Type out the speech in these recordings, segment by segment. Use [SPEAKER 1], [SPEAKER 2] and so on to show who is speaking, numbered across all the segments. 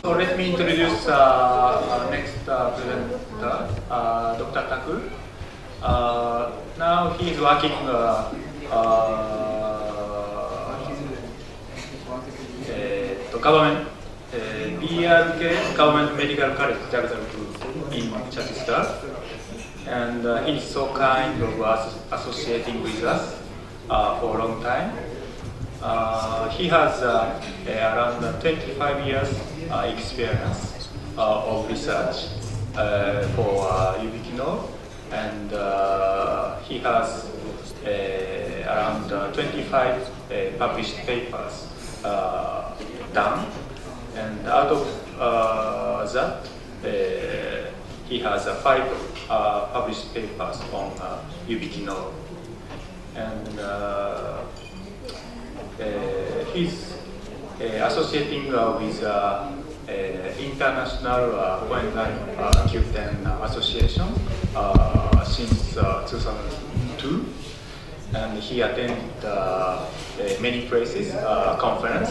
[SPEAKER 1] So let me introduce next presenter, Dr. Thakur. Now he is working government BRK Government Medical College, Jagdalpur in Chhattisgarh, and he's so kind of associating with us for a long time. He has around 25 years experience of research for ubiquinol, and he has around 25 published papers done, and out of that he has 5 published papers on ubiquinol, and he's associating with International Coenzyme Q10 Association since 2002, and he attended many places, conference,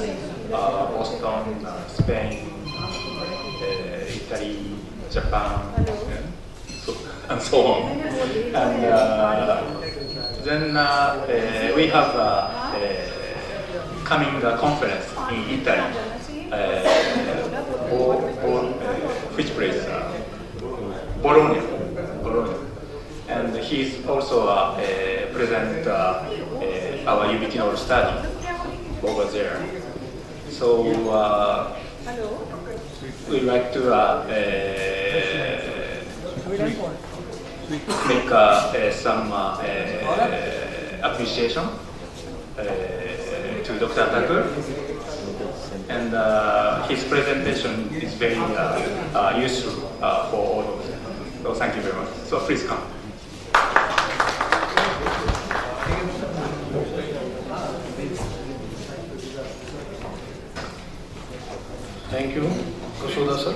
[SPEAKER 1] Boston, Spain, Italy, Japan, and so on. And then we have coming conference in Italy, which place? Bologna. And he's also present our ubiquinol study over there. So we'd like to make some appreciation to Dr. Thakur, and his presentation is very useful for all of them. So thank you very much. So please come.
[SPEAKER 2] Thank you, Kusuda sir.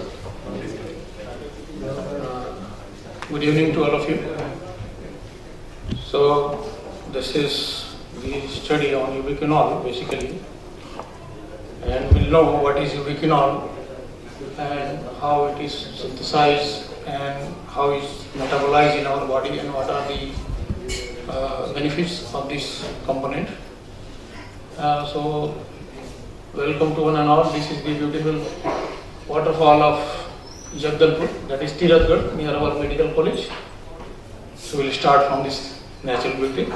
[SPEAKER 2] Good evening to all of you. So this is the study on ubiquinol basically, and we'll know what is ubiquinol and how it is synthesized and how it is metabolized in our body and what are the benefits of this component. So welcome to one and all. This is the beautiful waterfall of Jagdalpur, that is Tiratgarh, near our medical college. So we'll start from this natural beauty.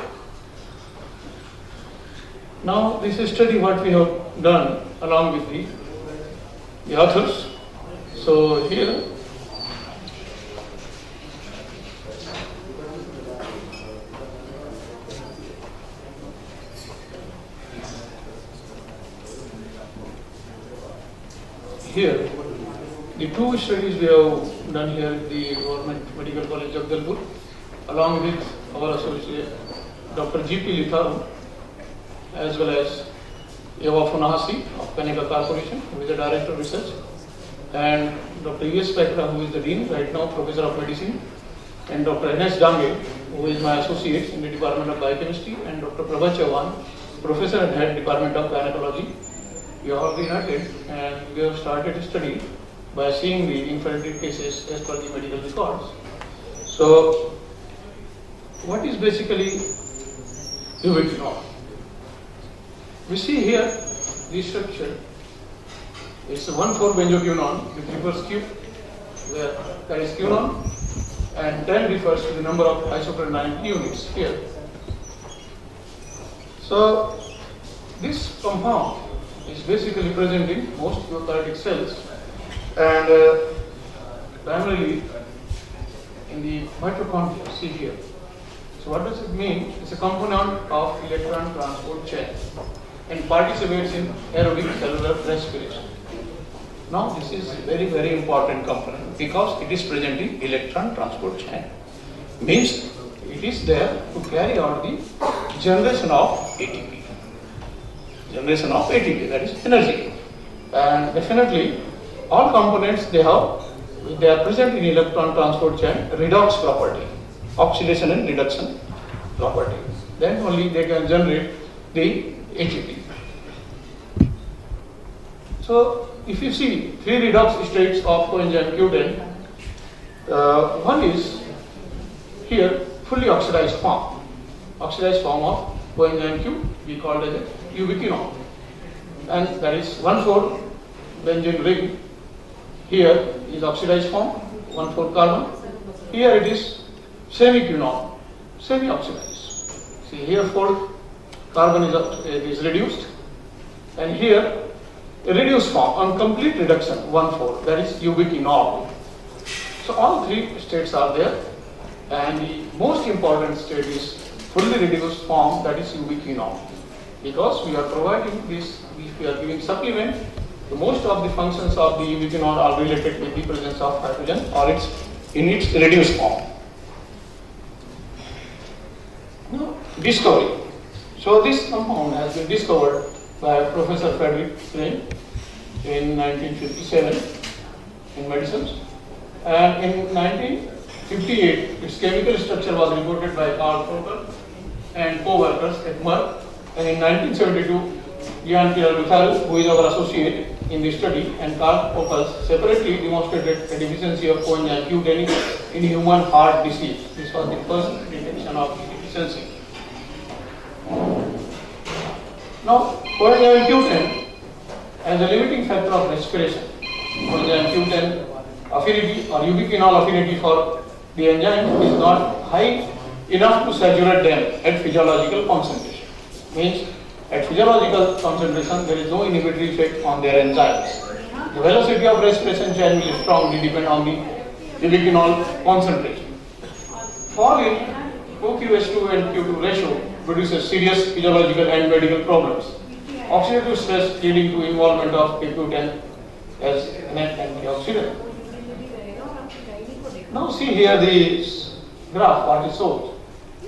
[SPEAKER 2] Now this is study what we have done along with the authors. So here the 2 studies we have done here at the Government Medical College Jagdalpur, along with our associate Dr. G.P. Litharu, as well as Eva Funahasi of Kaneka Corporation, who is the Director of Research, and Dr. U.S. Pekra, who is the Dean right now, Professor of Medicine, and Dr. N.S. Dange, who is my associate in the Department of Biochemistry, and Dr. Prabha Chauhan, Professor and Head Department of Gynecology. We are all united, and we have started a study by seeing the infertility cases as per the medical records. So, what is basically ubiquinol? We see here the structure. It's a 1,4-benzoquinone with reverse Q, where there is quinone, and 10 refers to the number of isoprene units here. So, this compound is basically present in most eukaryotic cells, and primarily in the mitochondria, see here. So what does it mean? It's a component of electron transport chain and participates in aerobic cellular respiration. Now this is very, very important component because it is present in electron transport chain. Means it is there to carry out the generation of ATP. Generation of ATP, that is energy. And definitely all components they are present in electron transport chain redox property, oxidation and reduction property. Then only they can generate the ATP. So if you see three redox states of coenzyme Q10, one is here fully oxidized form of coenzyme Q, we call it as a ubiquinol, and that is 1,4 benzene ring. Here is oxidized form, 1,4 carbon. Here it is semi-quinol, semi-oxidized. See here 4 carbon is reduced, and here a reduced form on complete reduction 1,4, that is ubiquinol. So all three states are there, and the most important state is fully reduced form, that is ubiquinol, because we are providing this, we are giving supplement. So most of the functions of the ubiquinol are related with the presence of hydrogen or its in its reduced form. Now, discovery. So this compound has been discovered by Professor Frederick Klein in 1957 in medicines, and in 1958 its chemical structure was reported by Carl Fokker and co-workers at Merck, and in 1972 Jean-Pierre Lethal, who is our associate in the study, and Carl Fokker separately demonstrated a deficiency of coenzyme Q10 in human heart disease. This was the first detection of deficiency. Now, coenzyme Q10 as a limiting factor of respiration. Coenzyme Q10 affinity or ubiquinol affinity for the enzyme is not high enough to saturate them at physiological concentration. Means at physiological concentration there is no inhibitory effect on their enzymes. The velocity of respiration change will strongly depend on the ubiquinol concentration. Fall in OQS2 and Q2 ratio produces serious physiological and medical problems. Oxidative stress leading to involvement of Q10 as an antioxidant. Now see here this graph what it shows.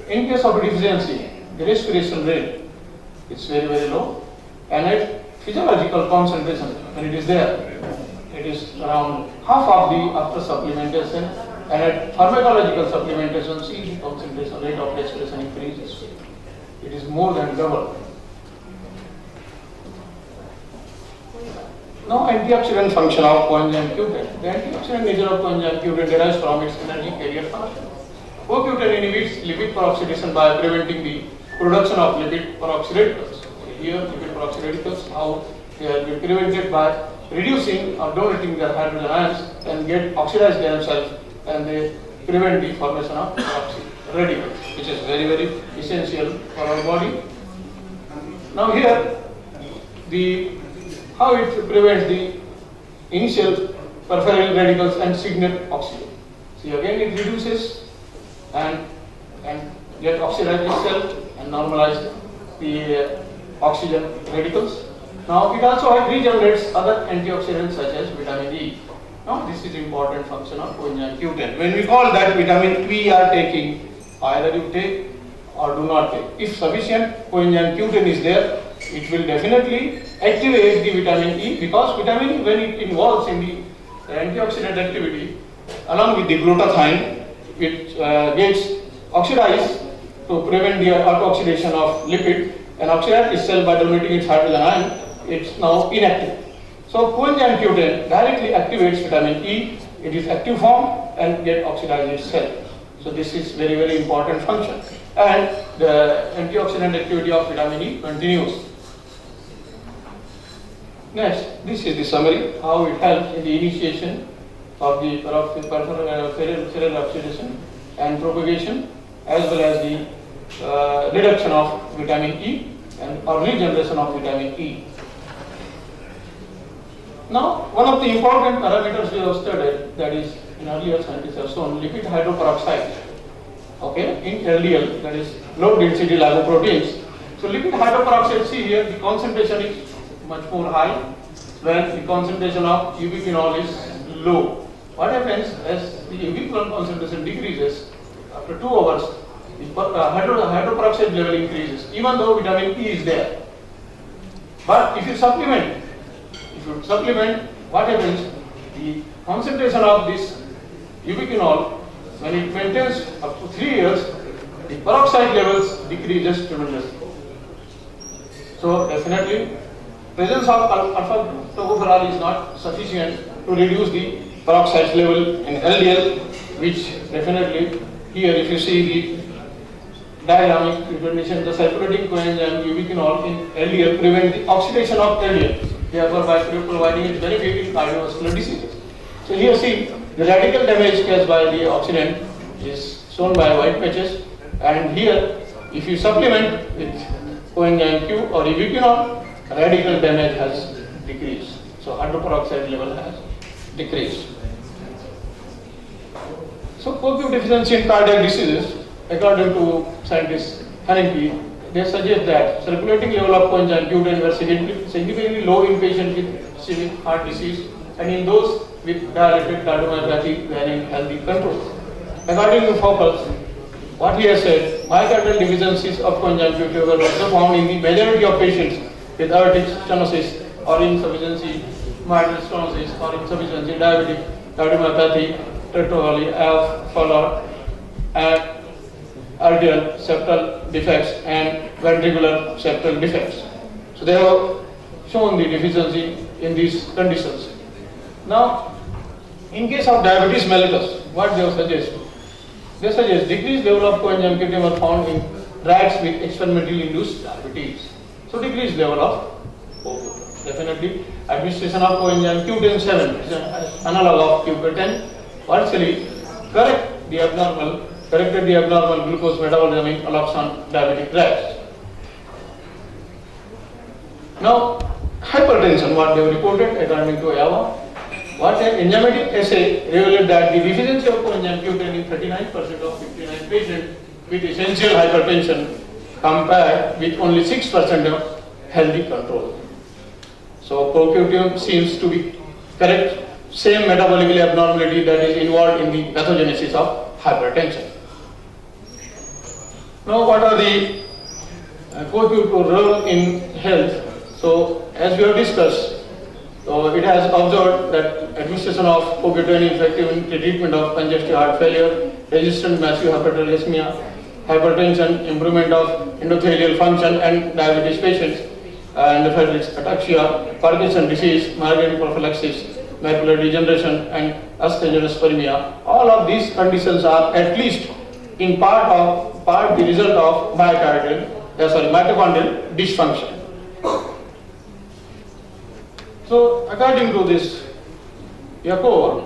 [SPEAKER 2] In case of deficiency, the respiration rate is very, very low, and at physiological concentration, when it is there, it is around half of the after supplementation, and at pharmacological supplementation, see the concentration rate of respiration increases. It is more than double. Now, antioxidant function of coenzyme Q10. The antioxidant nature of coenzyme Q10 derives from its energy carrier function. CoQ10 inhibits lipid peroxidation by preventing the production of lipid peroxidicals. Here, lipid peroxidicals, how they are prevented by reducing or donating their hydrogen ions and get oxidized themselves, and they prevent the formation of peroxide radicals, which is very, very essential for our body. Now here, how it prevents the initial peripheral radicals and signal oxygen. See again it reduces and get oxidized itself and normalize the oxygen radicals. Now it also regenerates other antioxidants such as vitamin E. Now this is important function of coenzyme Q10. When we call that vitamin we are taking, either you take or do not take. If sufficient coenzyme Q10 is there, it will definitely activate the vitamin E, because vitamin E, when it involves in the antioxidant activity along with the glutathione, it gets oxidized to prevent the auto-oxidation of lipid, and oxidize itself by donating its hydrogen ion, it's now inactive. So coenzyme Q10 directly activates vitamin E, it is active form and get oxidized itself. So this is very, very important function, and the antioxidant activity of vitamin E continues. Next, this is the summary, how it helps in the initiation of the peripheral oxidation and propagation, as well as the reduction of vitamin E and or regeneration of vitamin E. Now, one of the important parameters we have studied, that is in earlier scientists have shown lipid hydroperoxide. Okay, in LDL, that is low density lipoproteins. So lipid hydroperoxide, see here the concentration is much more high when the concentration of ubiquinol is low. What happens as the ubiquinol concentration decreases after 2 hours, the hydroperoxide level increases, even though vitamin E is there. But if you supplement, what happens? The concentration of this ubiquinol, when it maintains up to 3 years, the peroxide levels decreases tremendously. So definitely presence of alpha tocopherol is not sufficient to reduce the peroxide level in LDL, which definitely here if you see the diagramic representation, the circulating coenzyme ubiquinol in LDL prevent the oxidation of LDL, therefore by providing its benefit in cardiovascular diseases. So here see the radical damage caused by the oxidant is shown by white patches, and here if you supplement with coenzyme Q or ubiquinol, radical damage has decreased. So hydroperoxide level has decreased. So CoQ deficiency in cardiac diseases, according to scientist Haneke, they suggest that circulating level of coenzyme Q10 were significantly low in patients with ischemic heart disease and in those with dilated cardiomyopathy were in healthy control. According to Foucault, what he has said, myocardial deficiencies of coenzyme Q10 were also found in the majority of patients with aortic stenosis or insufficiency, mitral stenosis or insufficiency, diabetic cardiomyopathy, tetralogy, AF, Fowler, arterial septal defects and ventricular septal defects. So they have shown the deficiency in these conditions. Now, in case of diabetes mellitus, what they suggest? They suggest decreased level of coenzyme Q10 were found in rats with experimentally induced diabetes. So decreased level of CoQ. Definitely, administration of coenzyme Q10-7 is an analog of Q10, partially corrected the abnormal glucose metabolism in alloxan diabetic rats. Now, hypertension, what they have reported according to AVA, what an enzymatic assay revealed that the deficiency of coenzyme Q10 in 39% of 59 patients with essential hypertension compared with only 6% of healthy control. So CoQ10 seems to be correct same metabolically abnormality that is involved in the pathogenesis of hypertension. Now, what are the CoQ10 role in health? So, as we have discussed, it has observed that administration of CoQ10 is effective in the treatment of congestive heart failure, resistant massive hypertension, hypertension, improvement of endothelial function and diabetes patients, and ataxia, Parkinson's disease, migraine prophylaxis, macular degeneration and asthenospermia. All of these conditions are at least in part the result of mitochondrial dysfunction. So according to this Yakor,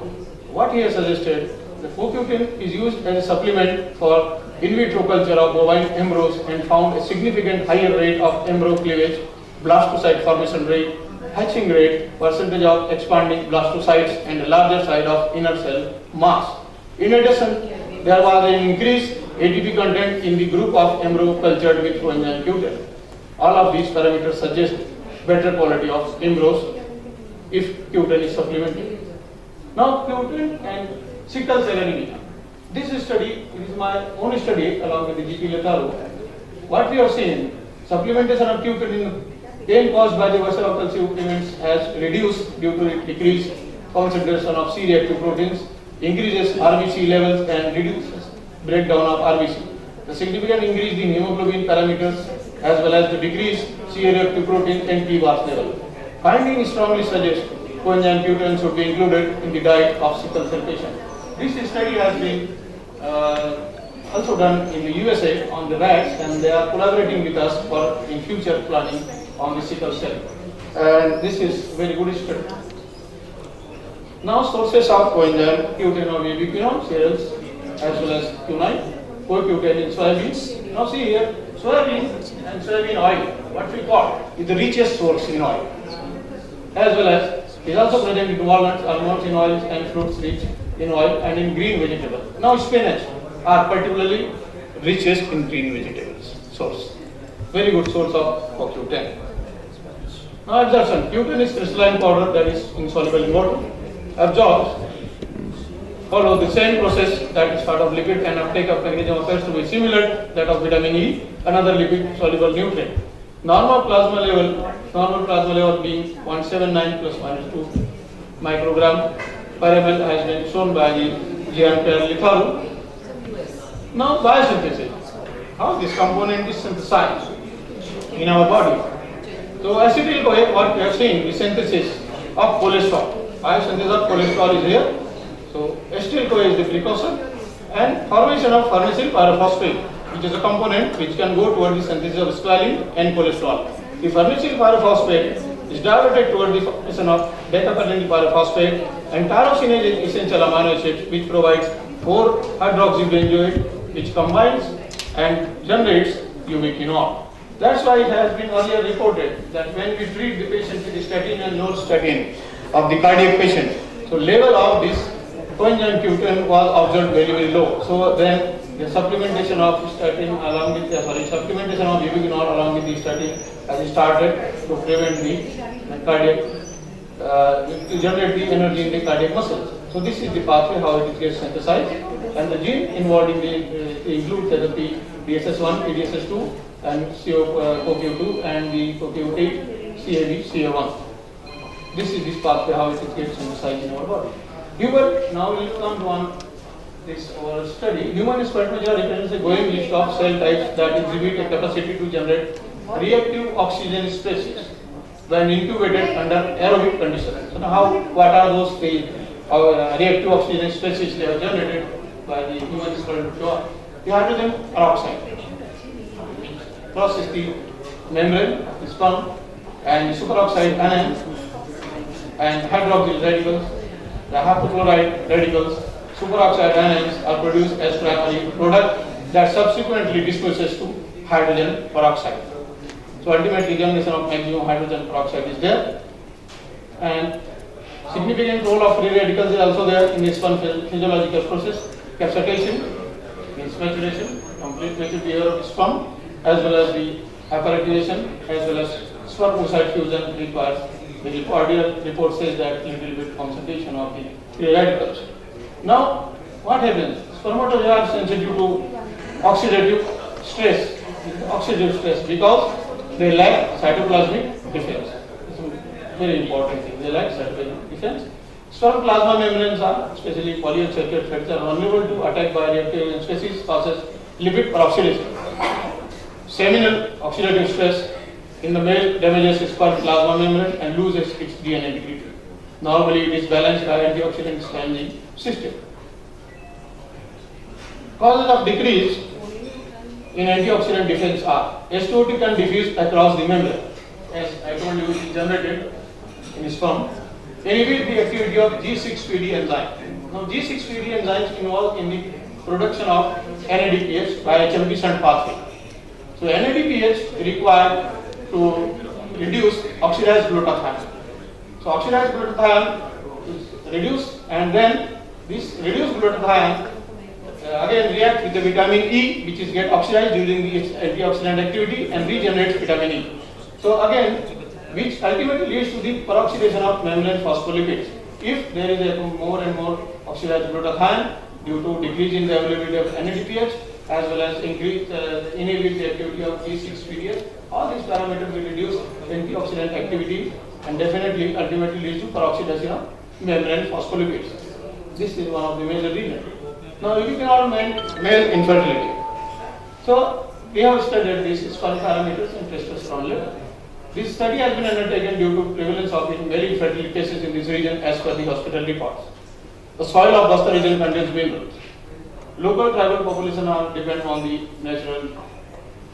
[SPEAKER 2] what he has suggested, the CoQ10 is used as a supplement for in vitro culture of bovine embryos and found a significant higher rate of embryo cleavage, blastocyte formation rate, hatching rate, percentage of expanding blastocytes and a larger size of inner cell mass. In addition, there was an increased ATP content in the group of embryo cultured with coenzyme Q10. All of these parameters suggest better quality of embryos if Q10 is supplemented. Now Q10 and sickle cell anemia. This study, it is my own study along with the GP Letaru. What we have seen, supplementation of Q10 in pain caused by the vaso-occlusive events has reduced due to decreased concentration of C-reactive proteins, increases RBC levels and reduces breakdown of RBC. The significant increase in hemoglobin parameters as well as the decreased C-reactive protein and T-VAS level. Findings strongly suggest coenzyme Q10 should be included in the diet of sickle cell patients. This study has been also done in the USA on the rats, and they are collaborating with us for in future planning on the sickle cell. And this is very good study. Now sources of coenzyme Q10 of ubiquinol cereals as well as Q9, CoQ10 in soybeans. Now see here, soybean and soybean oil, what we call, is the richest source in oil. As well as is also present in walnuts, almonds in oils and fruits rich in oil and in green vegetables. Now spinach are particularly richest in green vegetables source. Very good source of CoQ10. Now absorption. Q10 is crystalline powder that is insoluble in water. Absorbs follow the same process that is part of lipid, and uptake of mechanism appears to be similar that of vitamin E, another lipid soluble nutrient. Normal plasma level being 0.79 plus minus 2 microgram per ml has been shown by Jean-Pierre Letaru. Now biosynthesis. How this component is synthesized in our body. So acetyl-CoA, what we have seen is synthesis of cholesterol. Biosynthesis of cholesterol is here. So acetyl-CoA is the precursor, and formation of farnesyl pyrophosphate, which is a component which can go toward the synthesis of squalene and cholesterol. The farnesyl pyrophosphate is diverted toward the formation of beta-catenyl pyrophosphate, and tyrosine is an essential amino acid which provides 4-hydroxybenzoate, which combines and generates ubiquinol. That's why it has been earlier reported that when we treat the patient with statin and norstatin of the cardiac patient, so level of this coenzyme Q10 was observed very, very low. So then the supplementation of statin along with supplementation of ubiquinol along with the statin has started to prevent the cardiac, to generate the energy in the cardiac muscles. So this is the pathway how it gets synthesized, and the gene involved in the includes the DSS1, PDSS2, and CoQ2 and the CoQ8, CAB, CA1. This is this pathway how it gets synthesized in our body. Now we will come to on this our study. Human spermatozoa represents a growing list of cell types that exhibit a capacity to generate reactive oxygen species when incubated under aerobic conditions. So now what are those reactive oxygen species they are generated by the human spermatozoa? The hydrogen peroxide crosses the membrane, the sperm, and the superoxide anions and hydroxyl radicals, the hypochlorite radicals, superoxide anions are produced as primary product that subsequently disperses to hydrogen peroxide. So ultimately generation of maximum hydrogen peroxide is there, and significant role of free radicals is also there in this sperm physiological process. Capsaicin means maturation, complete mature behavior of sperm, as well as the apparatization, as well as sperm-oocyte fusion requires. The earlier report says that little bit concentration of the free radicals. Now, what happens? Spermatozoa are sensitive to oxidative stress, because they lack cytoplasmic defense. It's a very important thing. They lack cytoplasmic defense. Sperm plasma membranes are, especially polyunsaturated fats, are vulnerable to attack by reactive species, causes lipid peroxidation. Seminal oxidative stress in the male damages sperm plasma membrane and loses its DNA integrity. Normally it is balanced by antioxidant scanning system. Causes of decrease in antioxidant defense are S2O2 can diffuse across the membrane, as I told you, it is generated in sperm. Inhibit the activity of G6PD enzyme. Now G6PD enzymes involved in the production of NADPH by HMP-SUNT pathway. So NADPH required to reduce oxidized glutathione. So oxidized glutathione is reduced, and then this reduced glutathione again react with the vitamin E, which is get oxidized during its antioxidant activity and regenerates vitamin E. So again, which ultimately leads to the peroxidation of membrane phospholipids. If there is a more and more oxidized glutathione due to decrease in the availability of NADPH, as well as increase inhibit the activity of G6PD, all these parameters will reduce antioxidant activity and definitely ultimately leads to peroxidation of membrane phospholipids. This is one of the major reasons. Now ubiquinol male infertility. So we have studied these sperm parameters and testosterone level. This study has been undertaken due to prevalence of male infertility cases in this region as per the hospital reports. The soil of Bastar region contains minerals. Local tribal population are dependent on the natural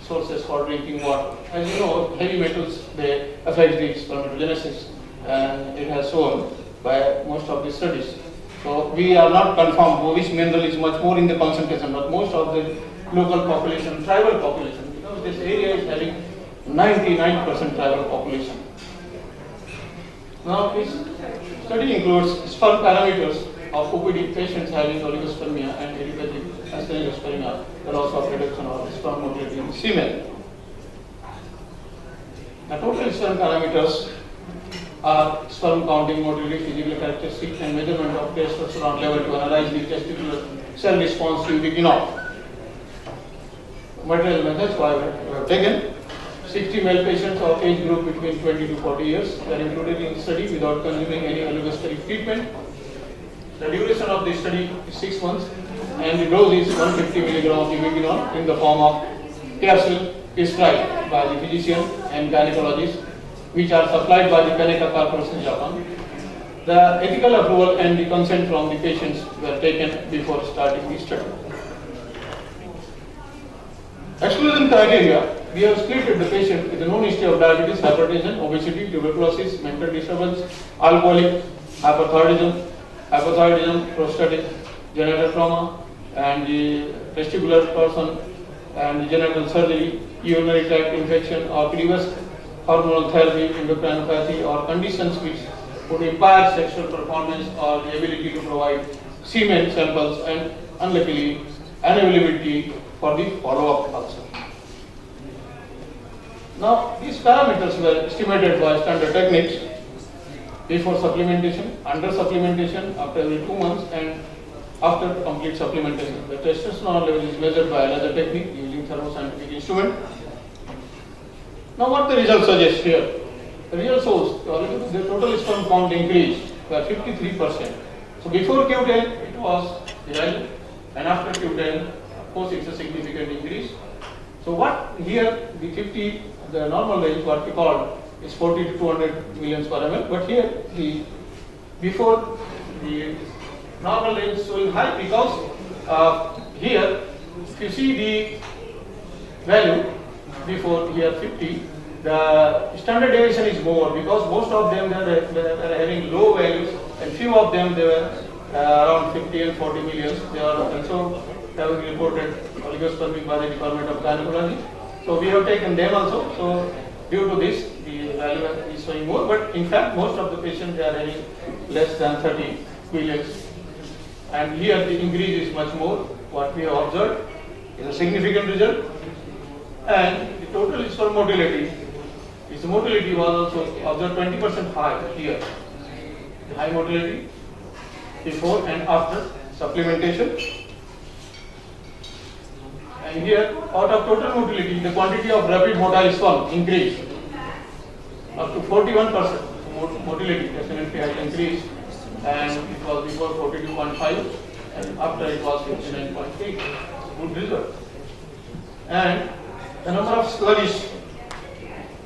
[SPEAKER 2] sources for drinking water. As you know, heavy metals they affect the spermatogenesis, and it has shown by most of the studies. So we are not confirmed which mineral is much more in the concentration, but most of the local population, tribal population, because this area is having 99% tribal population. Now this study includes sperm parameters of OPD patients having oligospermia and idiopathic asthenospermia, the loss of reduction of sperm motility in semen. The total sperm parameters are sperm counting, motility, physical characteristics, and measurement of testosterone level to analyze the testicular cell response to ubiquinol. Material methods we have taken. 60 male patients of age group between 20 to 40 years were included in the study without consuming any oligosteric treatment. The duration of the study is 6 months, and the dose is 150 mg of ubiquinol in the form of capsule prescribed by the physician and gynecologist which are supplied by the Kaneka Corporation Japan. The ethical approval and the consent from the patients were taken before starting the study. Exclusion criteria: we have split the patient with a known history of diabetes, hypertension, obesity, tuberculosis, mental disturbance, alcoholic, hypothyroidism, prostatic, genital trauma, and the testicular person, and the genital surgery, urinary tract infection, or previous hormonal therapy, endocrinopathy, or conditions which would impair sexual performance or the ability to provide semen samples, and unluckily unavailability for the follow-up also. Now, these parameters were estimated by standard techniques before supplementation, under supplementation, after every 2 months, and after complete supplementation. The testosterone level is measured by another technique using thermoscientific instrument. Now, what the result suggests here? The result shows the total sperm count increased by 53%. So, before Q10 it was value, and after Q10, of course, it's a significant increase. So, what here the normal range, what we call, is 40 to 200 millions per ml, but here before the normal range is so high because here if you see the value before here 50, the standard deviation is more because most of them they were having low values, and few of them they were around 50 and 40 millions. They are also having reported oligospermic by the Department of Gynecology. So we have taken them also. So due to this, the value is showing more, but in fact most of the patients they are having less than 30 millions. And here the increase is much more. What we have observed is a significant result. And the total sperm motility, its motility was also observed 20% high here. The high motility before and after supplementation. And here, out of total motility, the quantity of rapid motile sperm increased up to 41%. Motility definitely has increased, and it was before 42.5, and after it was 59.8. Good result. And the number of sluggish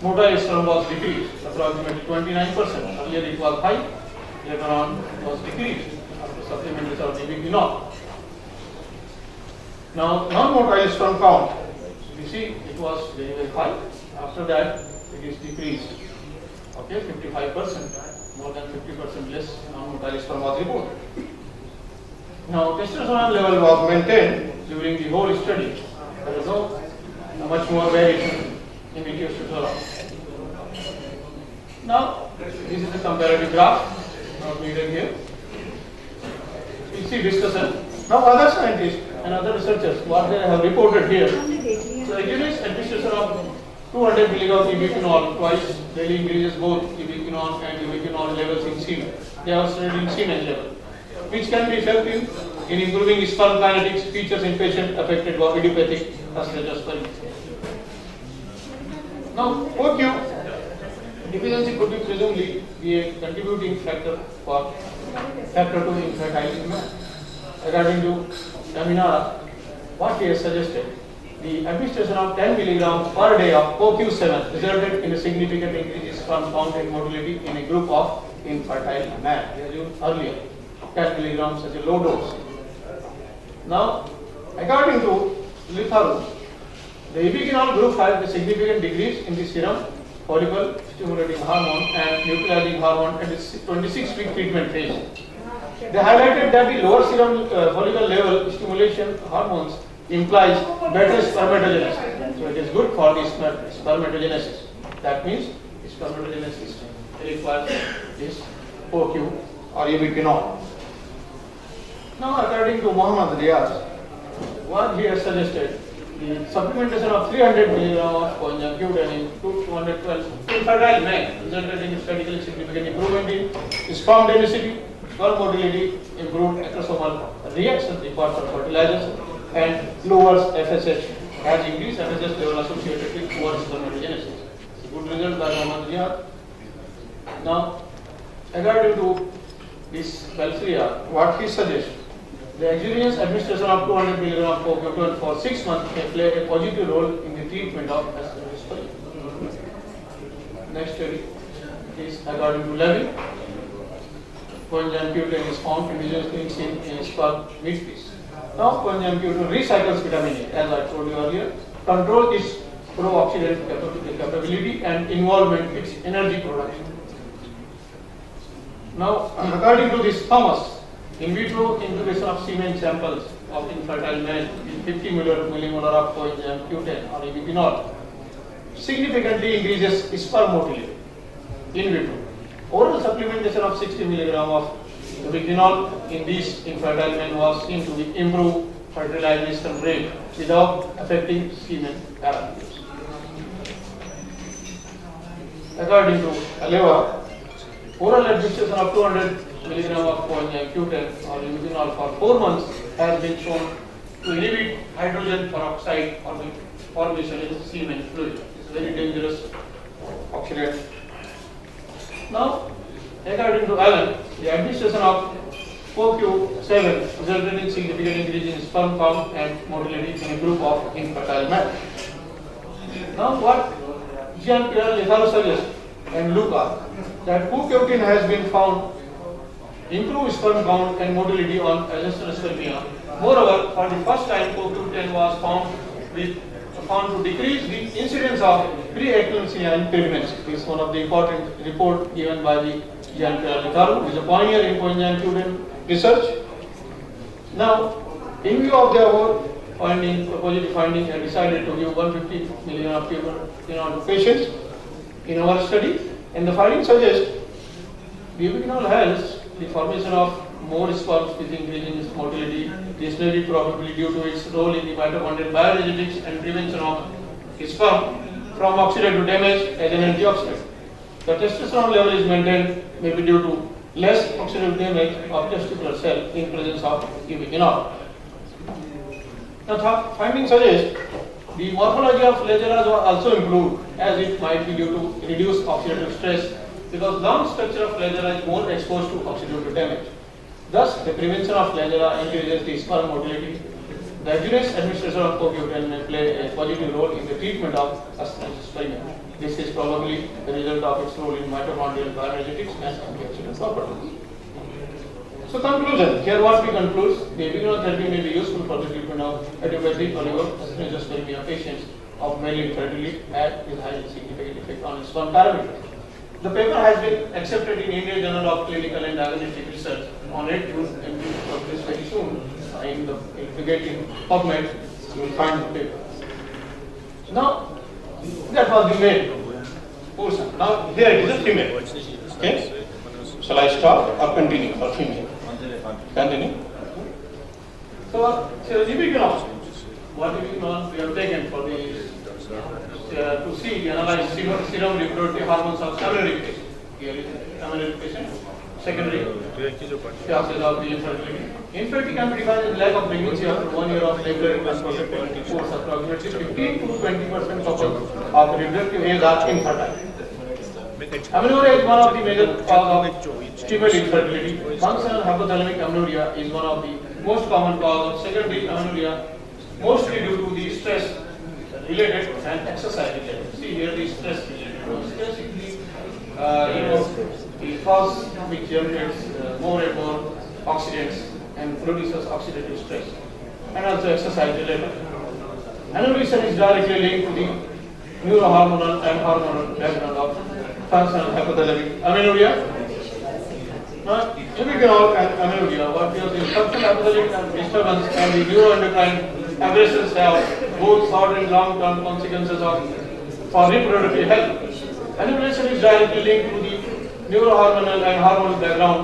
[SPEAKER 2] motile sperm was decreased, approximately 29%. Earlier it was high, later on it was decreased after supplementation of ubiquinol. Now, non-motile sperm count, you see it was very, very high. After that, it is decreased. Okay, 55%, more than 50% less non-motile sperm was reported. Now, testosterone level was maintained during the whole study. There was no much more variation in the testosterone. Now, this is the comparative graph, not needed here. You see discussion. Now, other scientists and other researchers, what they have reported here, so exogenous administration of 200 milligrams ubiquinol twice daily increases both ubiquinol and ubiquinol levels in semen. They are studied in semen level, which can be effective in improving sperm kinetics features in patients affected by idiopathic hysterocytosis. Now, OQ deficiency could be presumably be a contributing factor for factor 2 infertility. According to Yaminara, what he has suggested, the administration of 10 milligrams per day of OQ7 resulted in a significant increase in sperm count and motility in a group of infertile men. As you earlier, 10 milligrams as a low dose. Now, according to Litharu, the ubiquinol group had a significant decrease in the serum follicle stimulating hormone and luteinizing hormone at its 26-week treatment phase. They highlighted that the lower serum follicle level stimulation hormones implies better spermatogenesis. So it is good for the spermatogenesis. That means spermatogenesis requires this OQ or ubiquinol. Now, according to Muhammad Riaz, what he has suggested, the supplementation of 300 mg of conjunctive in 212 infertile men resulted in statistically significant improvement in sperm density, sperm motility, improved acrosomal reaction required for fertilization, and lowers FSH, has increased FSH level associated with poor spermatogenesis. Good result by Muhammad Riaz. Now, according to this Belfria, what he suggests, the exogenous administration of 200 mg of OQ7 for 6 months may play a positive role in the treatment of hysterocytosis. Next study. is according to Levy. Coenzyme Q10 is found indigenously in sperm meat piece. Now coenzyme Q2 recycles vitamin A, as I told you earlier, control its pro-oxidant capability and involvement in its energy production. Now, according to this Thomas, in vitro incubation of semen samples of infertile men with 50 millimolar of coenzyme Q10 or ubiquinol significantly increases sperm motility in vitro. Oral supplementation of 60 milligram of ubiquinol in these infertile men was seen to be improve fertilization rate without affecting semen parameters. According to Aleva, oral administration of 200 milligram of coenzyme Q10 or ubiquinol for 4 months has been shown to inhibit hydrogen peroxide formation in semen fluid. It's a very dangerous oxidant. Now, according to Allen, the administration of CoQ7 resulted in significant increase in sperm count and motility in a group of infertile men. Now, what Jean-Pierre Letharou suggests and Luca that CoQ10 has been found improve sperm count and motility on Agenster spermia. Moreover, for the first time, CoQ10 was found to decrease the incidence of preeclampsia in pregnancy. This is one of the important reports given by the Jean-Pierre Letharou, who is a pioneer in coenzyme Q10 research. Now, in view of their positive finding, I decided to give 150 million of ubiquinol to patients in our study, and the findings suggest the ubiquinol helps the formation of more sperms with increasing its motility. This may be probably due to its role in the mitochondrial bioenergetics and prevention of sperm from oxidative damage as an antioxidant. The testosterone level is maintained maybe due to less oxidative damage of testicular cell in presence of ubiquinol. Now, findings suggest the morphology of flagellas was also improved, as it might be due to reduced oxidative stress, because long structure of flagella is more exposed to oxidative damage. Thus, the prevention of flagella increases the sperm motility. The exogenous administration of CoQ10 may play a positive role in the treatment of asthenospermia. This is probably the result of its role in mitochondrial bioenergetics and antioxidant properties. So, conclusion. Here what we conclude, the ubiquinol therapy may be useful for the treatment of idiopathic oligoasthenospermia patients of male infertility, as it has a significant effect on sperm parameters. The paper has been accepted in Indian Journal of Clinical and Diagnostic Research on 8 June and will be published very soon. If you get in PubMed, you will find the paper. Now, that was the male portion. Now, here it is a female. Okay? Shall I stop or continue for female? Continue. So, ubiquinol. What ubiquinol we have taken for the to see, analyze serum reproductive hormones of several patients. Here is amenorrheic patient. Secondary causes of the infertility. Infertility can be defined as lack of pregnancy after 1 year of labor and contraceptive course. Approximately 15 to 20% couples of reproductive age are infertile. Amenorrhea is one of the major causes of female infertility. Functional hypothalamic amenorrhea is one of the most common cause of secondary amenorrhea, mostly due to the stress related and exercise related. See here the stress related. Stress is the cause which generates more and more oxidants and produces oxidative stress, and also exercise related. Aneurysm is directly linked to the neurohormonal and hormonal background of functional hypothalamic amenorrhea. Now, ubiquinol and amenorrhea, what we have seen, functional hypothalamic disturbance and the neuroendocrine aggressions have both short and long-term consequences for reproductive health. Aneurysm is directly linked to the neurohormonal and hormonal background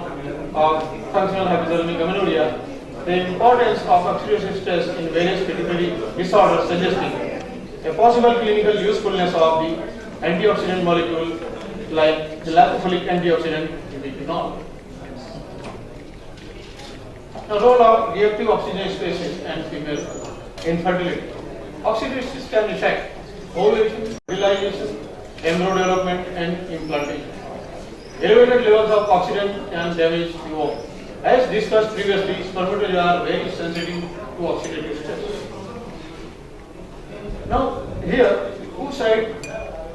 [SPEAKER 2] of functional hypothalamic amenorrhea. The importance of oxidative stress in various pituitary disorders suggesting a possible clinical usefulness of the antioxidant molecule like the lipophilic antioxidant ubiquinol. Now, role of reactive oxygen species and female infertility. Oxidative stress can affect ovulation, fertilization, embryo development, and implantation. Elevated levels of oxygen can damage the ovum. As discussed previously, spermatozoa are very sensitive to oxidative stress. Now, here, oocyte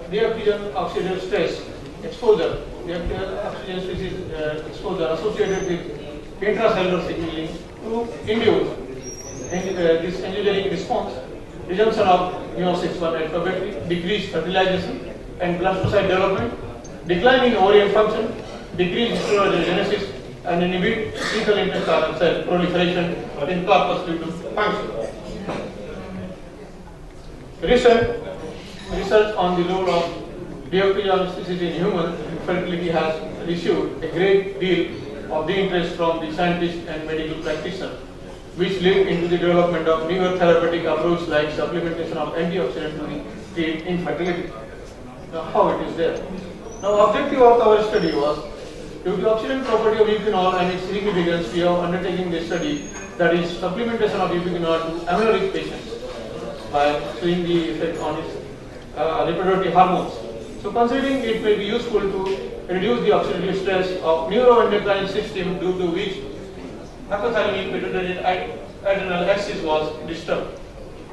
[SPEAKER 2] reactive oxidative stress exposure the oxygen species exposure associated with intracellular signaling to induce this engineering response, resumption of Neo6 1 alphabet, decreased fertilization and blastocyte development, decline in ovarian function, decreased estrogenesis, and inhibit fecal intestinal cell proliferation in corpus luteum function. Research on the role of deoxygenesis in human fertility has received a great deal of the interest from the scientists and medical practitioners, which led into the development of newer therapeutic approaches like supplementation of antioxidant to treat infertility. Now, how it is there? Now, objective of our study was, due to oxidant property of ubiquinol and its significance, we have undertaken this study, that is supplementation of ubiquinol to amenorrheic patients by showing the effect on its reproductive hormones. So, considering it may be useful to reduce the oxidative stress of neuroendocrine system due to which hypothalamic pituitary adrenal axis was disturbed,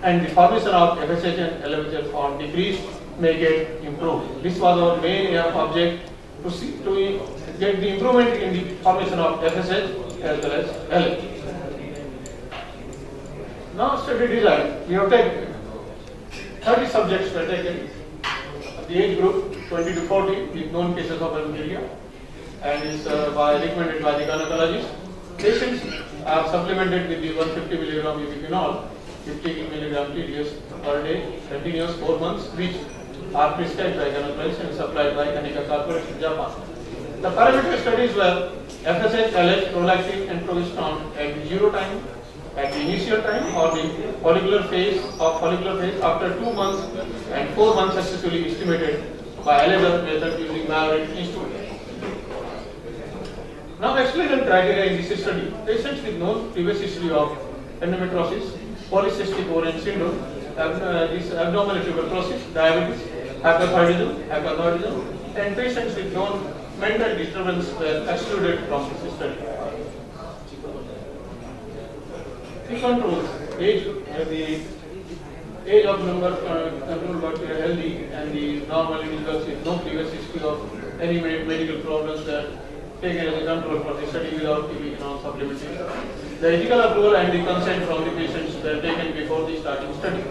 [SPEAKER 2] and the formation of FSH and LFSH on decreased may get improved. This was our main object to get the improvement in the formation of FSH as well as LH. Now, study design. We have taken 30 subjects were taken. The age group 20 to 40 with known cases of albuminuria and is recommended by the gynecologist. Patients are supplemented with the 150 mg ubiquinol, 50 mg TDS per day, continuous 4 months, which are prescribed by gynecologist and supplied by Kanika Corporation, Japan. The parameter studies were FSH, LH, prolactin, and progesterone at the 0 time, at the initial time, or the follicular phase after 2 months and 4 months successfully estimated by LHR method using Maverik instrument. Now, exclusion criteria in this study: patients with known previous history of endometriosis, polycystic ovarian syndrome, this abdominal tuberculosis, diabetes, hyperthyroidism, and patients with known mental disturbance were excluded from this study. The controls: the age of number controlled but healthy, and the normal individuals with no previous history of any medical problems were taken as a control for the study without ubiquinol supplementation. The ethical approval and the consent from the patients were taken before the starting study.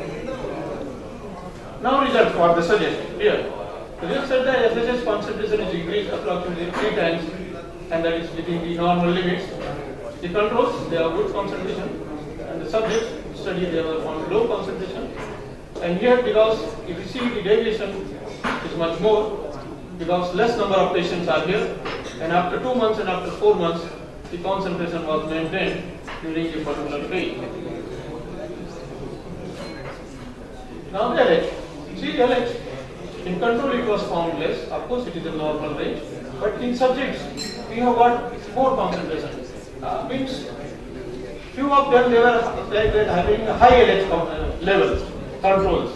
[SPEAKER 2] Now, results for the suggestion here. The results said that FSH concentration is increased approximately 3 times, and that is within the normal limits. The controls, they have good concentration, and the subjects study, they were on low concentration. And here, because if you see the deviation is much more, because less number of patients are here, and after 2 months and after 4 months, the concentration was maintained during the particular phase. Now, the LH. See, LH, in control it was found less, of course it is a normal range, but in subjects we have got more concentration. Means few of them they were having a high LH levels, controls,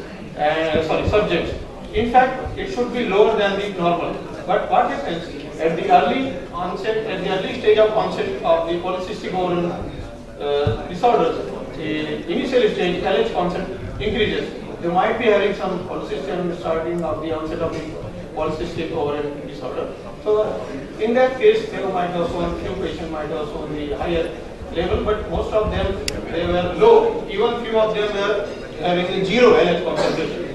[SPEAKER 2] subjects. In fact, it should be lower than the normal. But what happens at the early stage of onset of the polycystic ovarian disorders, initial stage LH content increases. They might be having some polycystic starting of the onset of the polycystic ovarian disorder. So, in that case, they might have shown, few patients might have shown the higher level, but most of them they were low. Even few of them were having a 0 LH concentration.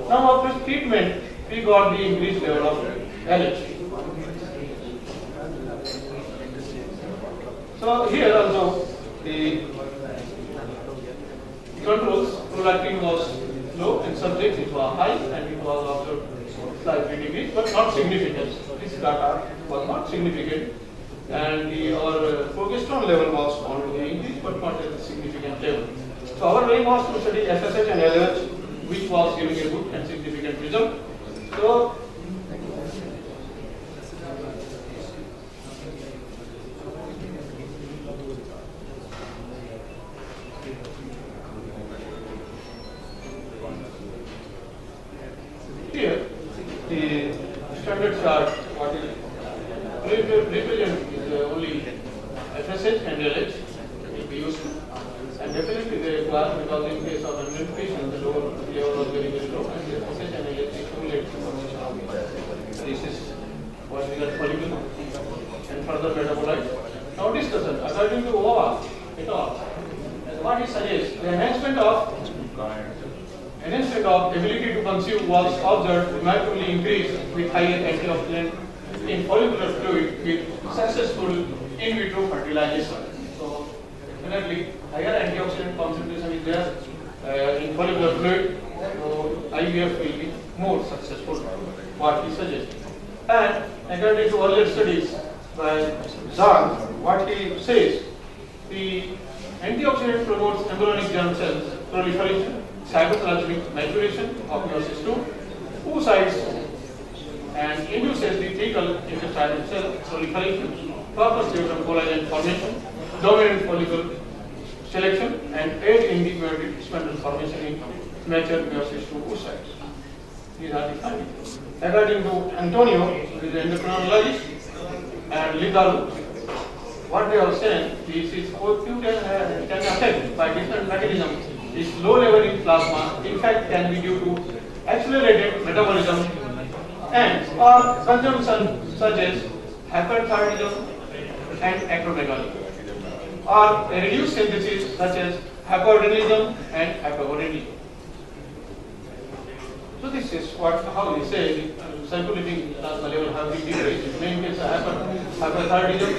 [SPEAKER 2] Now, after treatment, we got the increased level of LH. So, here also the controls, prolactin was low, in subjects it was high, and it was observed slightly decreased, but not significant. This data was not significant, and our progesterone level was found to be increased, but not at a significant level. So, our aim was to study FSH and LH, which was giving a good and significant result. So, here, the standard chart, what is represent is only FSH and LH will be useful, and definitely the class, because in case of administration, the lower level was very, very low, and the FSH and LH accumulate information of this is what we got follicle and further metabolites. Now discussion. According to OVA et al., what he suggests, the enhancement of ability to conceive was observed remarkably increased with higher antioxidant in follicular fluid with successful in vitro fertilization. So definitely higher antioxidant concentration is there in follicular fluid, so IVF will be more successful, what he suggests. And according to earlier studies by Zahn, what he says, the antioxidant promotes embryonic germ cells proliferation, cytoplasmic maturation of meiosis II, oocytes, and induces the thecal intestinal cell proliferation, proper serum collagen formation, dominant follicle selection, and aid in the meiotic spindle formation in mature meiosis II oocytes. These are the findings. According to Antonio, who is an endocrinologist, and Lidaru, what they are saying, this is can affect by different mechanisms. This low level in plasma, in fact, can be due to accelerated metabolism and or consumption such as hyperthyroidism and acromegaly, or a reduced synthesis such as hypoadrenalism and hypogonadism. So this is how we say circulating plasma level have been decreased. In main case, hyperthyroidism,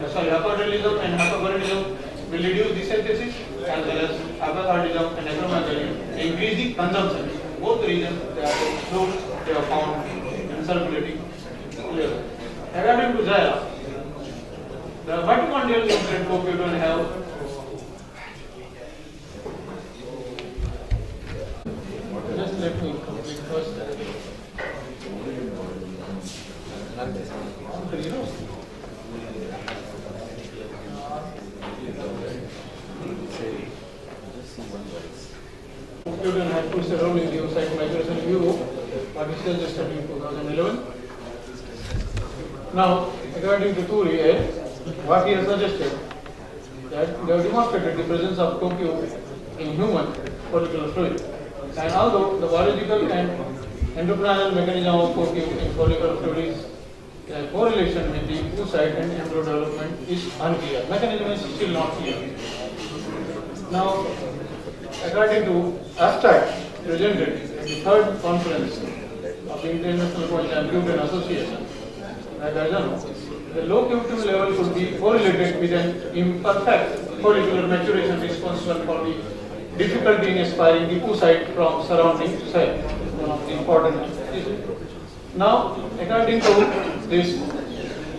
[SPEAKER 2] hypoadrenalism and hypogonadism will reduce the synthesis, as well as hyperthyroidism and acromegaly increase the consumption. Both the reasons they are found in circulating level. According to Zaya, the mitochondrial nutrient CoQ10 have just let me complete first. CoQ10 had played a role in the oocyte maturation in Europe, but it was just in 2011. Now, according to Turi, what he has suggested, that they have demonstrated the presence of CoQ in human follicular fluid. And although the biological and endocrinal mechanism of CoQ in follicular fluid is a correlation with the oocyte and embryo development is unclear. Mechanism is still not clear. Now, according to abstract presented at the third conference of the International Coenzyme Q10 Association, the low Q2 level could be correlated with an imperfect follicular maturation responsible for the difficulty in aspiring the oocyte from surrounding cell. One of the important issues. Now, according to this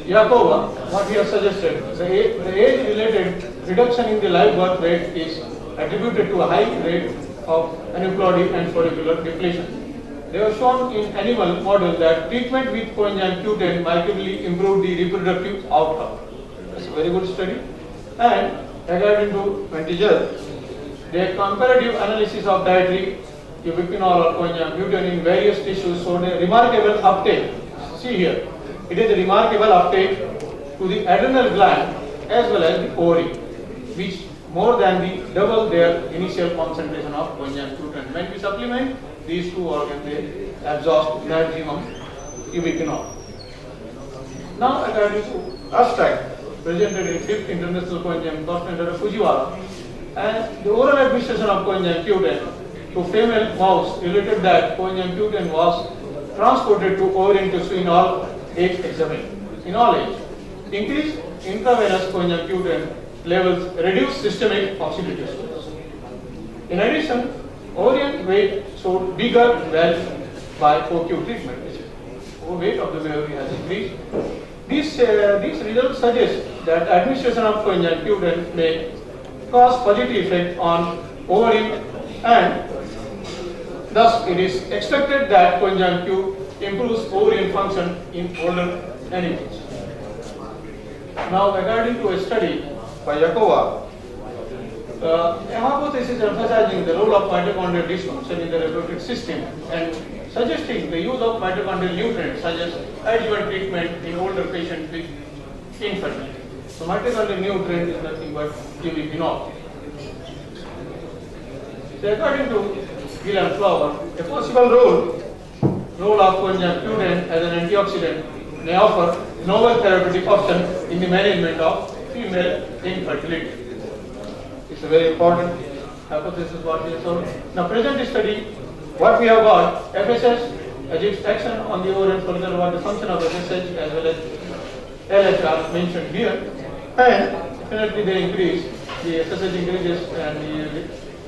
[SPEAKER 2] Yakova, what he has suggested, the age-related reduction in the live birth rate is attributed to a high rate of aneuploidy and follicular depletion. They have shown in animal model that treatment with coenzyme Q10 markedly improved the reproductive outcome. That's a very good study. And according to Ventiger, their comparative analysis of dietary ubiquinol or coenzyme Q10 in various tissues showed a remarkable uptake. See here, it is a remarkable uptake to the adrenal gland as well as the ovary, which more than the double their initial concentration of coenzyme Q10. When we supplement these two organs, they absorb maximum ubiquinol. Now, according to abstract presented in 5th International Coenzyme Conference at Fujiwara, and the oral administration of coenzyme Q10 to female mouse related that coenzyme Q10 was transported to ovarian tissue in all age examined. In all age, increased intravenous coenzyme Q10 levels reduce systemic oxidative stress. In addition, ovarian weight showed bigger wealth by CoQ treatment. Weight of the ovary has increased. These results suggest that administration of coenzyme Q10 may cause positive effect on ovary, and thus it is expected that coenzyme Q improves ovarian function in older animals. Now, according to a study by Yakova, a hypothesis emphasizing the role of mitochondrial dysfunction in the reproductive system and suggesting the use of mitochondrial nutrients such as adjuvant treatment in older patients with infertility. So mitochondrial nutrient is nothing but ubiquinol. So according to Gill and Flower, a possible role of coenzyme Q10 as an antioxidant may offer novel therapeutic option in the management of female infertility. It's a very important hypothesis what we have shown. Now present study, what we have got, FSH as its action on the ovarian follicle, what the function of FSH as well as LH are mentioned here, and definitely they increase, the FSH increases and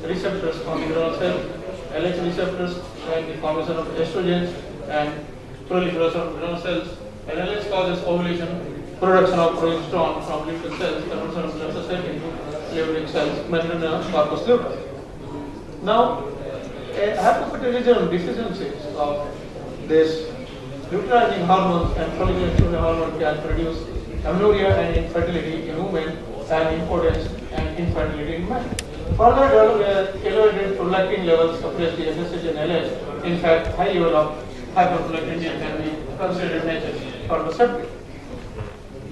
[SPEAKER 2] the receptors on the neuronal cells, LH receptors and the formation of estrogens and proliferation of neuronal cells, and LH causes ovulation, production of progesterone from luteal cells, conversion of lymphocyte into lymphatic cells, membrane corpus luteum. Now, a hypoparathyroidism deficiency of this luteinizing hormones and follicular stimulating hormone can produce amenorrhea and infertility in women and impotence and infertility in men. Further, elevated prolactin levels suppress the FSH and LH. In fact, high level of hyperprolactinemia can be considered nature for the subject.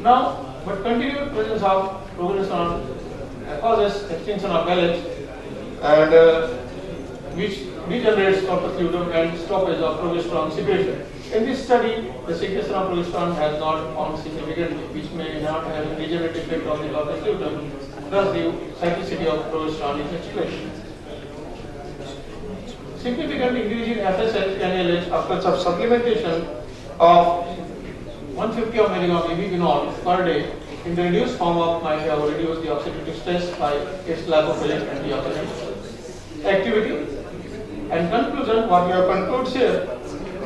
[SPEAKER 2] Now, but continued presence of progesterone causes extinction of LH and which degenerates corpus luteum and stoppage of progesterone secretion. In this study, the secretion of progesterone has not found significantly, which may not have a degenerative effect on the corpus luteum. Thus, the cyclicity of progesterone is explained. Significant increase in FSH and LH after supplementation of 150 mg ubiquinol per day in the reduced form of might have reduced the oxidative stress by its lipophilic antioxidant activity. And conclusion, what we have concluded here,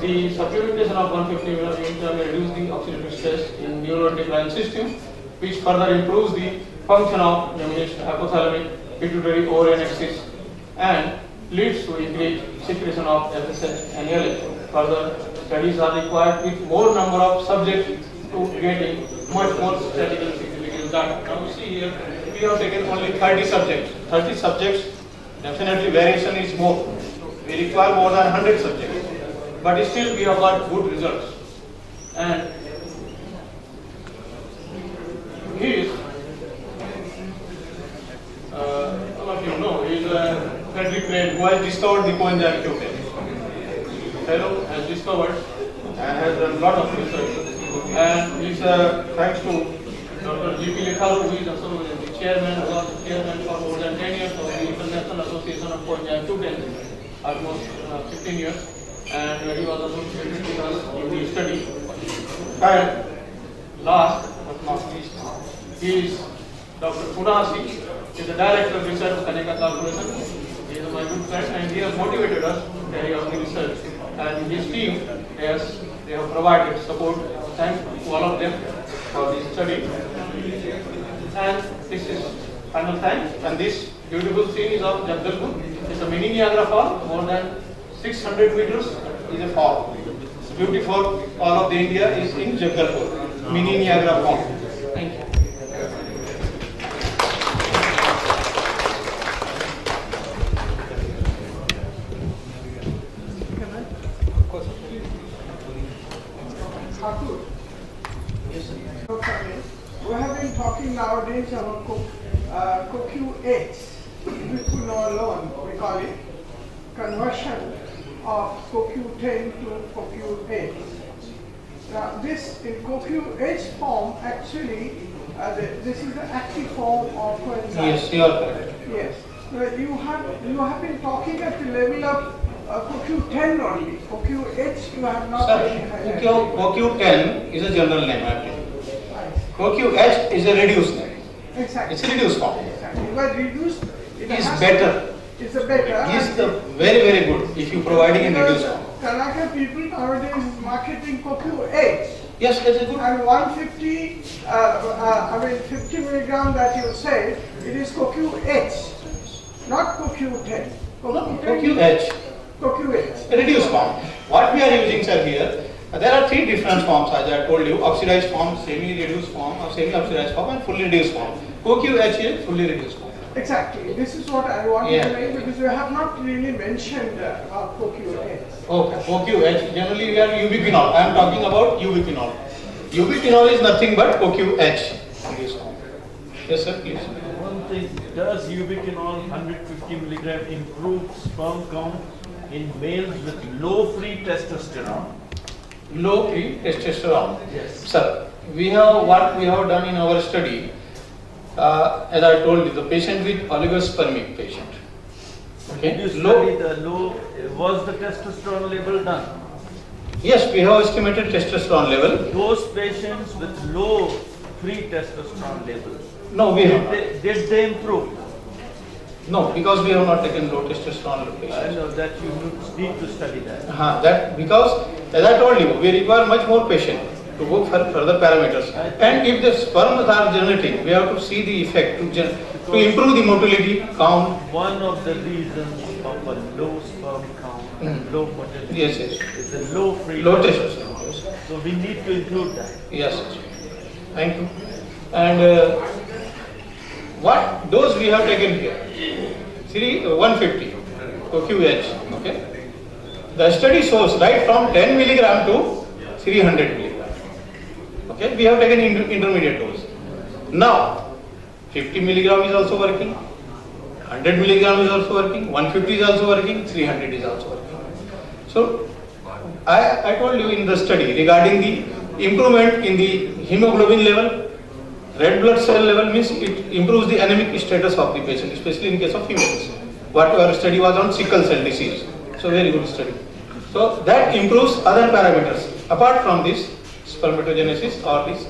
[SPEAKER 2] the supplementation of 150 mg may reduce the oxidative stress in neuroendocrine system, which further improves the function of hypothalamic pituitary ovarian axis and leads to increased secretion of FSH and LH. Further studies are required with more number of subjects to getting much more statistical significance done. Now you see here, we have taken only 30 subjects. 30 subjects, definitely variation is more. We require more than 100 subjects, but still we have got good results. And he is, all of you know, he is Frederick Crane, who has discovered the coenzyme Q10. Fellow has discovered and has done a lot of research. And it's thanks to Dr. G.P. Litharu, who is also the chairman, who was the chairman for more than 10 years of the International Association of Coenzyme Q10, almost 15 years, and he was associated with us in the study. And last but not least, he is Dr. Punasi, he is the director of research of Kaneka Corporation. He is my good friend, and he has motivated us to carry out the research. And his team, they have provided support. Thanks to all of them for this study. And this is final thanks. And this beautiful scene is of Jagdalpur. It's a mini Niagara Fall, more than 600 meters is a fall. It's beautiful. All of the India is in Jagdalpur, mini Niagara Fall. Thank you.
[SPEAKER 3] We have been talking nowadays about CoQ8, ubiquinolone, we call it, conversion of CoQ10 to CoQ8. Now this in CoQ8 form actually, this is the active form of coenzyme.
[SPEAKER 2] Yes, you are correct.
[SPEAKER 3] Yes. You have been talking at the level of CoQ10 only. CoQ8 you have not really highlighted.
[SPEAKER 2] CoQ10 is a general name actually. CoQH is a reduced name.
[SPEAKER 3] Exactly.
[SPEAKER 2] It's a reduced form.
[SPEAKER 3] Exactly. But reduced,
[SPEAKER 2] It is better.
[SPEAKER 3] It's a better.
[SPEAKER 2] It is the very, very good if you providing in reduced form.
[SPEAKER 3] Kanaka people nowadays is marketing CoQ8.
[SPEAKER 2] Yes, that's a good.
[SPEAKER 3] And 150, 50 milligram that you say, it is CoQ8, not CoQ10.
[SPEAKER 2] CoQH,
[SPEAKER 3] CoQ8.
[SPEAKER 2] a reduced form. What we are using, sir, here, there are three different forms, as I told you: oxidized form, semi-reduced form, or semi-oxidized form, and fully reduced form. CoQH is fully reduced form.
[SPEAKER 3] Exactly. This is what I wanted to make, because you have not really mentioned about CoQ8.
[SPEAKER 2] Okay, CoQH, generally we are ubiquinol. I am talking about ubiquinol. Ubiquinol is nothing but CoQH. Yes, sir, please.
[SPEAKER 4] One thing, does ubiquinol 150 milligram improve sperm count in males with low free testosterone?
[SPEAKER 2] low free testosterone.
[SPEAKER 4] Yes.
[SPEAKER 2] Sir, what we have done in our study, as I told you, the patient with oligospermic patient. Okay.
[SPEAKER 4] Did you study the low, was the testosterone level done?
[SPEAKER 2] Yes, we have estimated testosterone level.
[SPEAKER 4] Those patients with low free testosterone levels,
[SPEAKER 2] No, we have not.
[SPEAKER 4] did they improve?
[SPEAKER 2] No, because we have not taken low testosterone
[SPEAKER 4] I
[SPEAKER 2] patients.
[SPEAKER 4] know that you need to study that.
[SPEAKER 2] That because, as I told you, we require much more patient to go for further parameters. And if the sperms are genetic, we have to see the effect to improve the motility count.
[SPEAKER 4] One of the reasons of a low sperm count and low motility
[SPEAKER 2] Yes, yes.
[SPEAKER 4] is the low free
[SPEAKER 2] Low
[SPEAKER 4] testosterone.
[SPEAKER 2] testosterone. Yes.
[SPEAKER 4] So we need to include that.
[SPEAKER 2] Yes, yes. Thank you. And what dose we have taken here? 150 QH. Okay. The study shows right from 10 milligram to 300 milligram. Okay. We have taken intermediate dose. Now 50 milligram is also working. 100 milligram is also working. 150 is also working. 300 is also working. So I told you in the study regarding the improvement in the hemoglobin level, red blood cell level, means it improves the anemic status of the patient, especially in case of females. What our study was on sickle cell disease. So very good study. So that improves other parameters apart from this spermatogenesis or this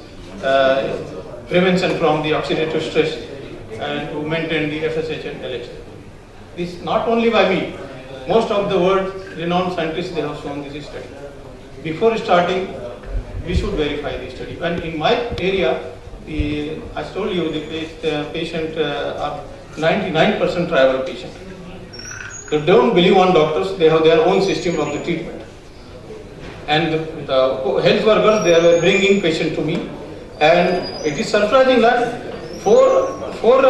[SPEAKER 2] prevention from the oxidative stress and to maintain the FSH and LH. This not only by me, most of the world renowned scientists, they have shown this study. Before starting, we should verify the study. And in my area, I told you the patient are 99% tribal patient. They don't believe on doctors, they have their own system of the treatment. And the health workers, they were bringing patient to me. And it is surprising that four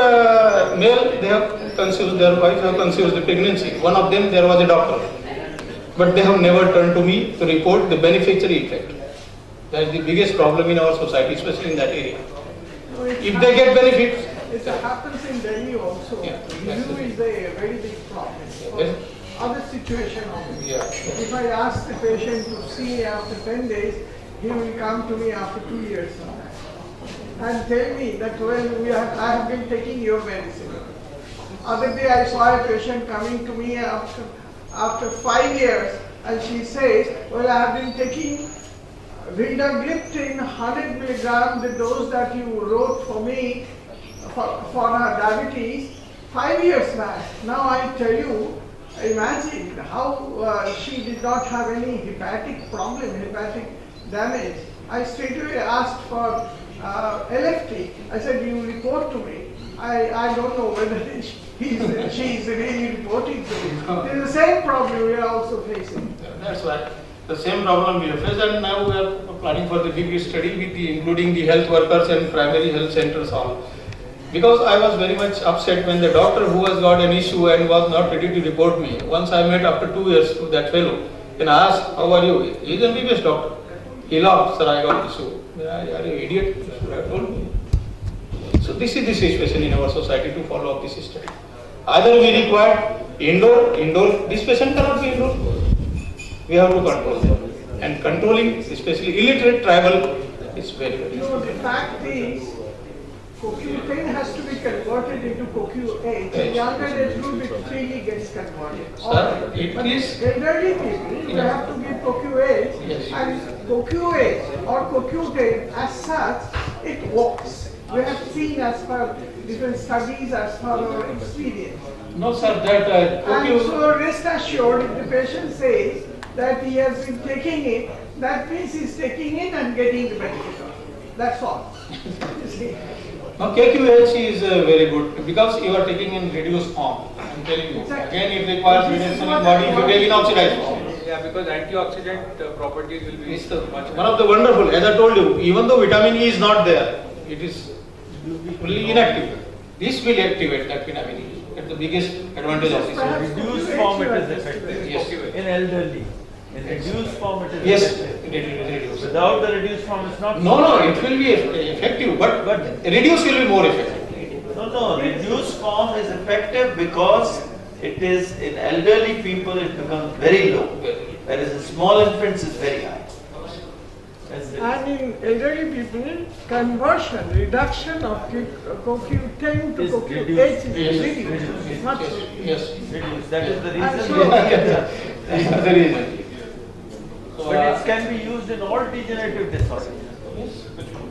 [SPEAKER 2] male, they have conceived, their wife have conceived the pregnancy. One of them, there was a doctor. But they have never turned to me to report the beneficiary effect. That is the biggest problem in our society, especially in that area.
[SPEAKER 3] So it
[SPEAKER 2] If they get benefits,
[SPEAKER 3] It happens in Delhi also.
[SPEAKER 2] Yeah,
[SPEAKER 3] Review is a very big problem.
[SPEAKER 2] Yes.
[SPEAKER 3] Other situation also.
[SPEAKER 2] Yeah.
[SPEAKER 3] If I ask the patient to see after 10 days, he will come to me after 2 years sometimes and tell me that, well, I have been taking your medicine. Other day I saw a patient coming to me after 5 years and she says, well, I have been taking Vildagliptin 100 milligram, the dose that you wrote for me for her diabetes 5 years back. Now I tell you, imagine how she did not have any hepatic problem, hepatic damage. I straight away asked for LFT. I said, you report to me. I don't know whether she is really reporting to me. It is the same problem we are also facing.
[SPEAKER 2] That's why the same problem we have faced, and now we are planning for the big study with including the health workers and primary health centers all. Because I was very much upset when the doctor who has got an issue and was not ready to report me. Once I met after 2 years to that fellow, then I asked, how are you? He is an MBBS doctor. He laughed, sir, I got issue. Are you idiot? You should have told me. So this is the situation in our society to follow up this study. Either we require indoor, this patient cannot be indoor. We have to control them. And controlling, especially illiterate tribal, is very, very
[SPEAKER 3] No, the fact is, CoQ10 has to be converted into CoQ8. The younger age group, it freely gets converted.
[SPEAKER 2] Sir, it
[SPEAKER 3] But
[SPEAKER 2] is-
[SPEAKER 3] elderly people, you have to give CoQ8.
[SPEAKER 2] Yes.
[SPEAKER 3] And CoQ8 or CoQ10 as such, it works. We have seen as per different studies, as per our experience.
[SPEAKER 2] No, sir, that
[SPEAKER 3] And so rest assured, if the patient says that he has been taking it, that means he's taking it and getting the benefit of it. That's all. You see?
[SPEAKER 2] now KQH is very good because you are taking in reduced form. I'm telling you.
[SPEAKER 3] Exactly.
[SPEAKER 2] Again, it requires reduction in body if you take in oxidized form.
[SPEAKER 5] Yeah, because antioxidant properties will be
[SPEAKER 2] It's the,
[SPEAKER 5] much
[SPEAKER 2] one of the wonderful, as I told you, even though vitamin E is not there, it is fully inactive. This will activate that vitamin E. That's the biggest advantage of this.
[SPEAKER 3] Perhaps
[SPEAKER 4] Reduced
[SPEAKER 3] CoQ8
[SPEAKER 4] form
[SPEAKER 3] you
[SPEAKER 4] it is
[SPEAKER 3] understood.
[SPEAKER 4] effective.
[SPEAKER 2] Yes.
[SPEAKER 4] In elderly. In reduced form it is
[SPEAKER 2] Yes,
[SPEAKER 4] effective.
[SPEAKER 2] it will reduce.
[SPEAKER 4] Without the reduced form it's not.
[SPEAKER 2] No, it will be effective, but reduce will be more effective.
[SPEAKER 6] No, reduced form is effective because it is in elderly people it becomes very low, whereas in small infants is very high.
[SPEAKER 3] And in elderly people, conversion, reduction of CoQ10 to
[SPEAKER 4] Is
[SPEAKER 3] CoQ8
[SPEAKER 4] reduced.
[SPEAKER 3] is reduced. Much
[SPEAKER 2] Yes.
[SPEAKER 4] Reduced. That is the
[SPEAKER 3] And
[SPEAKER 4] reason.
[SPEAKER 3] so-
[SPEAKER 2] That's the reason. So,
[SPEAKER 4] But it can be used in all degenerative disorders.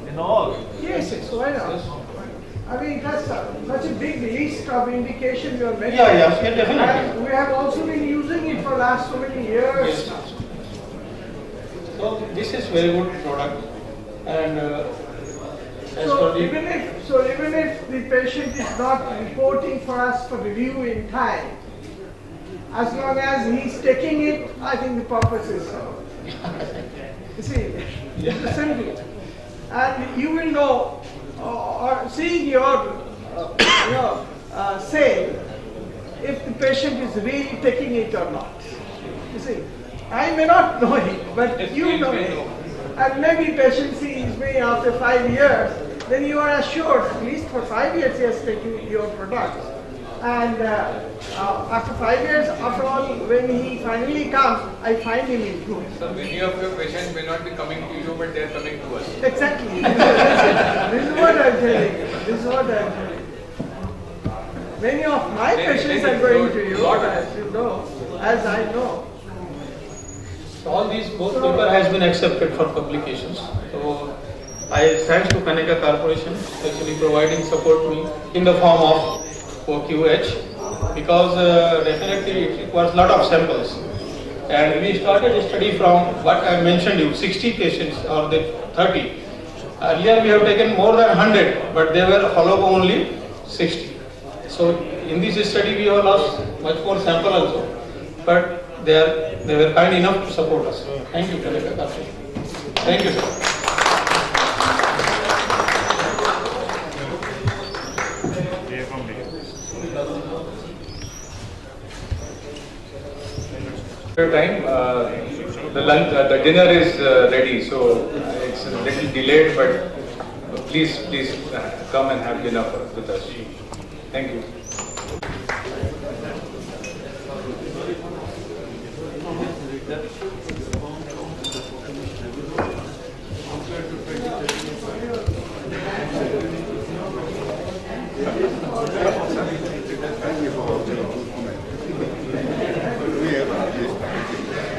[SPEAKER 4] In all.
[SPEAKER 3] Yes, yes, why not? I mean, that's such a big list of indication you are making.
[SPEAKER 2] Yeah, definitely.
[SPEAKER 3] And we have also been using it for last so many years.
[SPEAKER 2] Yes. So this is very good product, and as
[SPEAKER 3] So
[SPEAKER 2] for the
[SPEAKER 3] even if the patient is not reporting for us for review in time, as long as he's taking it, I think the purpose is served. You see, it's simple. And you will know, or seeing your say, if the patient is really taking it or not. You see, I may not know it, but you know it. And maybe patient sees me after 5 years, then you are assured, at least for 5 years he has taken your product. And after 5 years, after all, when he finally comes, I find him improved.
[SPEAKER 5] So many of your patients may not be coming to you, but they are coming to us.
[SPEAKER 3] Exactly. This is what I'm telling you. This is what I'm telling you. Many of my patients are going to you, as you know, as I know.
[SPEAKER 2] all these both paper has been accepted for publications. So I thanks to Kaneka Corporation actually providing support me in the form of OQH, because definitely it requires lot of samples. And we started a study from what I mentioned you, 60 patients or the 30. Earlier we have taken more than 100, but they were follow-up only 60. So in this study we have lost much more sample also, but they were kind enough to support us. Thank you, Kaneka Corporation. Thank you, sir.
[SPEAKER 1] Time, the dinner is ready, so it's a little delayed, but please come and have dinner with us. Thank you.